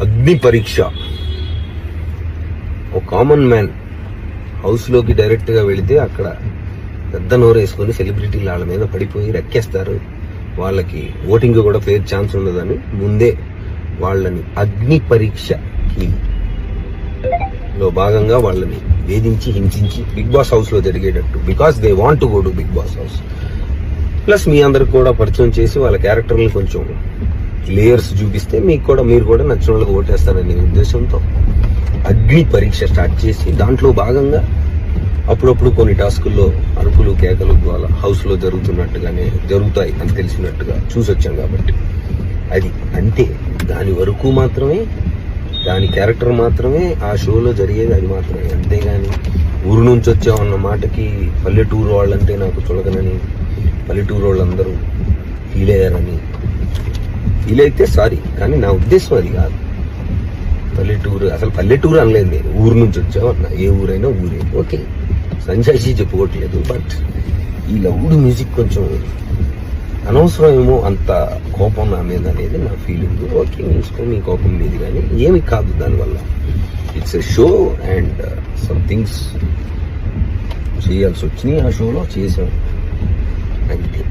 అగ్ని పరీక్ష. ఒక కామన్ మ్యాన్ హౌస్లోకి డైరెక్ట్గా వెళితే అక్కడ పెద్ద నోరు వేసుకొని సెలబ్రిటీలు వాళ్ళ మీద పడిపోయి రెక్కేస్తారు. వాళ్ళకి ఓటింగ్ కూడా ఫేర్ ఛాన్స్ ఉండదని ముందే వాళ్ళని అగ్ని పరీక్షకి లో భాగంగా వాళ్ళని వేధించి హింసించి బిగ్ బాస్ హౌస్ లో జరిగేటట్టు, because they want to go to Bigg Boss house. Plus మీ అందరికి కూడా పరిచయం చేసి వాళ్ళ క్యారెక్టర్ని కొంచెం లేయర్స్ చూపిస్తే మీరు కూడా నచ్చిన వాళ్ళకి ఓటేస్తారనే ఉద్దేశంతో అగ్ని పరీక్ష స్టార్ట్ చేసి దాంట్లో భాగంగా అప్పుడప్పుడు కొన్ని టాస్కుల్లో అరుపులు కేకలు వాళ్ళ హౌస్ లో జరుగుతున్నట్టుగానే జరుగుతాయి అని తెలిసినట్టుగా చూసొచ్చాం. కాబట్టి అది అంతే, దాని వరకు మాత్రమే, దాని క్యారెక్టర్ మాత్రమే ఆ షోలో జరిగేది, అది మాత్రమే. అంతేగాని ఊరు నుంచి వచ్చామన్న మాటకి పల్లెటూరు వాళ్ళంటే నాకు చులకనని, పల్లెటూరు వాళ్ళందరూ ఫీల్ అయ్యారని, ఫీల్ అయితే సారీ, కానీ నా ఉద్దేశం అది కాదు. పల్లెటూరు అసలు పల్లెటూరు అనలేదు నేను, ఊరు నుంచి వచ్చామన్నా. ఏ ఊరైనా ఊరే, ఓకే, సంజాయిషి చెప్పుకోవట్లేదు. బట్ ఈ లౌడ్ మ్యూజిక్ కొంచెం అనవసరం ఏమో, అంత కోపం నా మీద అనేది నా ఫీలింగ్. ఓకే, మీ కోపం మీది, కానీ ఏమి కాదు దానివల్ల. It's a show and some things చేయాల్సి వచ్చినాయి ఆ షోలో చేసాం అంతే.